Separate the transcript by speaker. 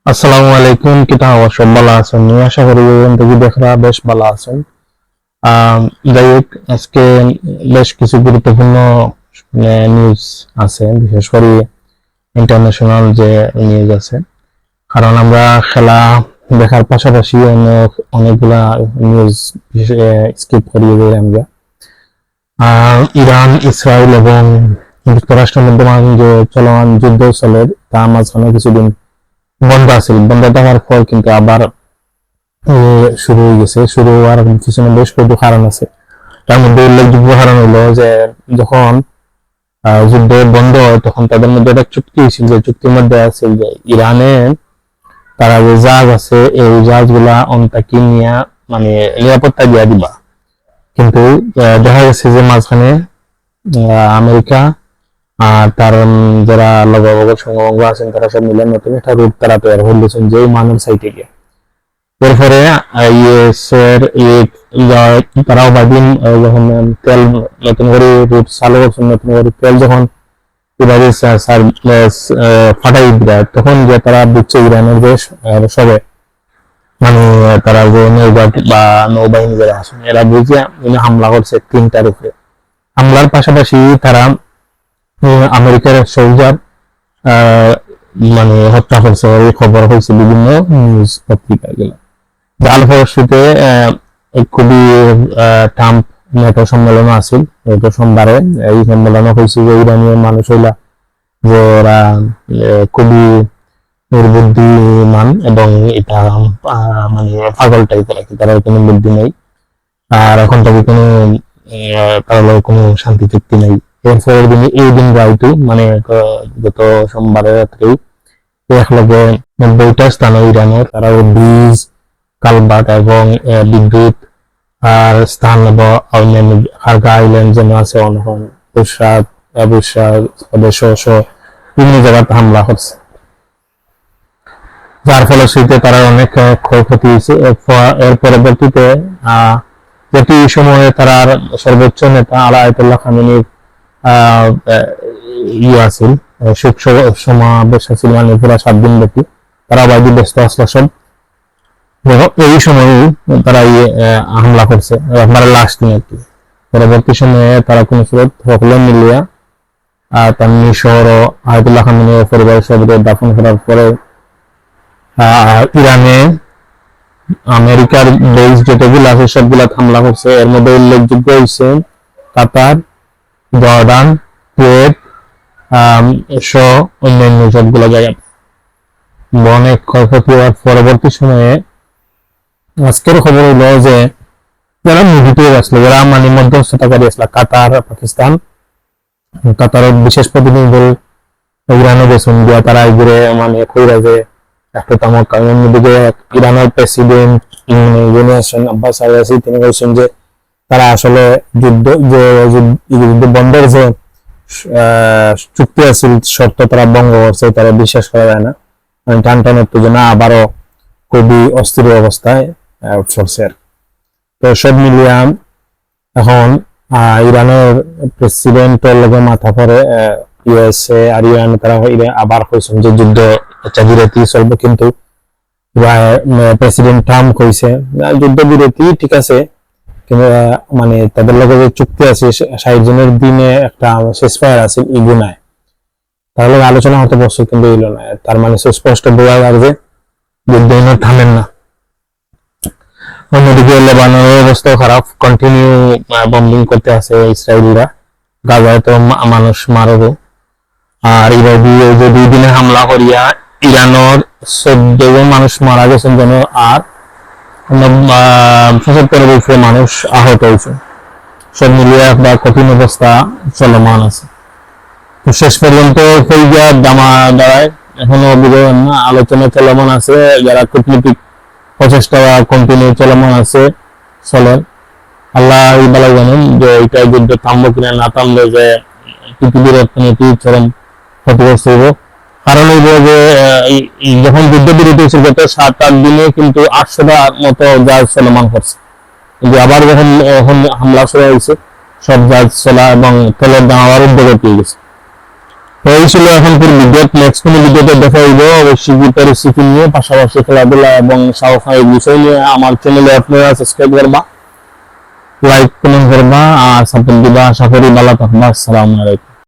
Speaker 1: আসসালামু আলাইকুম, কিতা হওয়া সব ভালো আছেন? আশা করি দেখি দেখরা বেশ ভালো আছেন। আহ, যাই হোক, আজকে বেশ কিছু গুরুত্বপূর্ণ নিউজ আছে, বিশেষ করে ইন্টারন্যাশনাল যে নিউজ আছে। কারণ আমরা খেলা দেখার পাশাপাশি অনেকগুলা নিউজ স্কিপ করিয়ে দিই আমরা। ইরান, ইসরায়েল এবং যুক্তরাষ্ট্রের মধ্যে যে চলমান যুদ্ধ চলে, তা মাঝখানে কিছুদিন বন্ধ আছে। বন্ধ থাকার পর কিন্তু আবার শুরু হয়ে গেছে। শুরু হওয়ার পিছনে বেশ কিছু কারণ আছে। তার মধ্যে উল্লেখযোগ্য কারণ হলো যে যখন যুদ্ধ বন্ধ হয়, তখন তাদের মধ্যে একটা চুক্তি হয়েছিল, যে চুক্তির মধ্যে আছে যে ইরানে তারা যে জাহাজ আছে, এই জাহাজ গুলা অন্তাকি নিয়ে মানে নিরাপত্তা দিয়া দিবা। কিন্তু দেখা গেছে যে মাঝখানে আমেরিকা আর তার যারা লগবগর সঙ্গবঙ্গ আছেন, তারা সব মিলে নতুন একটা রূপ তারা তৈরি করলেছেন, যে মানব সাইটে গিয়ে। এরপরে ইউএস এর তারাও বাদিন যখন তেল নতুন করে রুট চালু করছেন, নতুন করে তেল যখন এবারে ফাটাই দেয়, তখন যে তারা বুঝছে ইরানের দেশ সবে মানে তারা যে নৌবাহিনী বা নৌবাহিনী যারা আসেন, এরা বুঝে হামলা করছে তিনটার উপরে। হামলার পাশাপাশি তারা আমেরিকার সোলজার মানে হত্যা করছে, এই খবর হয়েছে বিভিন্ন নিউজ পত্রিকা গুলো। যার ফলশ্রুতিতে খুবই ট্রাম্প নেটো সম্মেলন আছিল, নেটো সোমবারে এই সম্মেলন হয়েছে যে ইরানীয় মানুষ হইলা যে ওরা খুবই নির্বুদ্ধিমান এবং এটা মানে পাগল টাইপের আর কি, তারা কোনো বুদ্ধি নেই। আর এখন তাকে কোনো তার কোনো শান্তি চুক্তি নেই। এরপরের দিন এই দিন রাইটু মানে গত সোমবারের রাত্রেই এক লগে 90টা স্থান ইরানের তারা ব্রিজ, কালভার্ট এবং বিদ্যুৎ আর স্থান এবং অন্যান্য হারকা আইল্যান্ড যেন আছে অনহন বুশরাত সহ বিভিন্ন জায়গাতে হামলা করছে, যার ফলশ্রুতিতে তারা অনেক ক্ষয়ক্ষতি হয়েছে। এর পরবর্তীতে যেটি সময়ে তারা সর্বোচ্চ নেতা আয়াতুল্লাহ খামেনির আছিল শোক সমাবেশ আছিল, মানে পুরা 7 দিন ব্যাপী তারা বাইরে ব্যস্ত আসলো সব। এই সময় তারা হামলা করছে, আপনারা লাস্ট নিয়ে আর কি। পরবর্তী সময়ে তারা কোন সুরত সকলে মিলিয়া তার মিশর ও আয়াতুল্লাহ খামেনির পরিবারের সবাইকে দাফন করার পরে ইরানে আমেরিকার বেস যেগুলো আছে সবগুলা হামলা করছে। এর মধ্যে উল্লেখযোগ্য হয়েছে কাতার, জর্ডান, কুয়েত সহ অন্যান্য সবগুলো জায়গা অনেক ক্ষয়ক্ষতি হওয়ার পরবর্তী সময়ে আজকের খবর হলো যে যারা মিডিয়েটর আসলো, যারা মানে মধ্যস্থতাকারী আসলো, কাতার, পাকিস্তান, কাতারের বিশেষ প্রতিনিধি দল ইরানে গেছেন দিয়া তারা ঘুরে মানে কইরা যে একটা তামক কারণ দিকে ইরানের প্রেসিডেন্ট আব্বাস আরাগচি তিনি বলছেন যে তারা আসলে যুদ্ধ বন্ধের যে চুক্তি আছিল শর্ত তারা ভঙ্গ করছে, তারা বিশ্বাস করা যায় না। টান উত্তেজনা আবারও খুবই অস্থির অবস্থায় চলছে। তো সব মিলিয়ে এখন ইরানের প্রেসিডেন্টের লগে মাথা পরে ইউএসএ আর ইরান, তারা আবার কইছেন যে যুদ্ধ বিরতি চলবে, কিন্তু প্রেসিডেন্ট ট্রাম্প কইছে যুদ্ধ বিরতি ঠিক আছে, কিন্তু মানে তাদের লগে যে চুক্তি আছে 60 জনের দিনে একটা সেসফায়ার আছে ইগুনায়, তাহলে আলোচনা হতে বসছে, কিন্তু এলো না। তার মানে সুস্পষ্ট বোঝা যায় যে যুদ্ধ থামেন না। অন্যদিকে লেবাননের অবস্থাও খারাপ, কন্টিনিউ বম্বিং করতে আছে ইসরায়েলরা, গাজায় তো মানুষ মারবো। আর এবার দিয়ে যে 2 দিনে হামলা করিয়া ইরানের 14 জন মানুষ মারা গেছেন যেন, আর 75 উপরে মানুষ আহত হয়েছে। সব মিলিয়ে একটা কঠিন অবস্থা চলমান আছে। তো শেষ পর্যন্ত দামা দাঁড়ায় এখনো বুঝবেন না, আলোচনা চলমান আছে, যারা কূটনীতিক প্রচেষ্টা কন্টিনিউ চলমান আছে চলেন। আল্লাহ বেলা জানেন যে এটা যুদ্ধ থামবো কিনা, না থামলে যে পৃথিবীর অর্থনীতি চরম ক্ষতিগ্রস্ত হইব। কারণ হইব যে যখন যুদ্ধ বিরতি হয়েছিল গত 7-8 দিনে কিন্তু 800টা মতো জাহাজ চলমান করছে, কিন্তু আবার যখন এখন হামলা শুরু হয়েছে সব জাহাজ চলা এবং তেলের দাম আবার উদ্যোগে পেয়ে গেছে। তো এই ছিল এখনকার ভিডিও। নেক্সট কোনো ভিডিওতে দেখা হইব অবশ্যই গীতার রেসিপি নিয়ে, পাশাপাশি খেলাধুলা এবং সাহসিক বিষয় নিয়ে। আমার চ্যানেলে আপনারা সাবস্ক্রাইব করবা, লাইক কমেন্ট করবা আর সাপোর্ট দিবা। আশা করি ভালো থাকবা। আসসালামু আলাইকুম।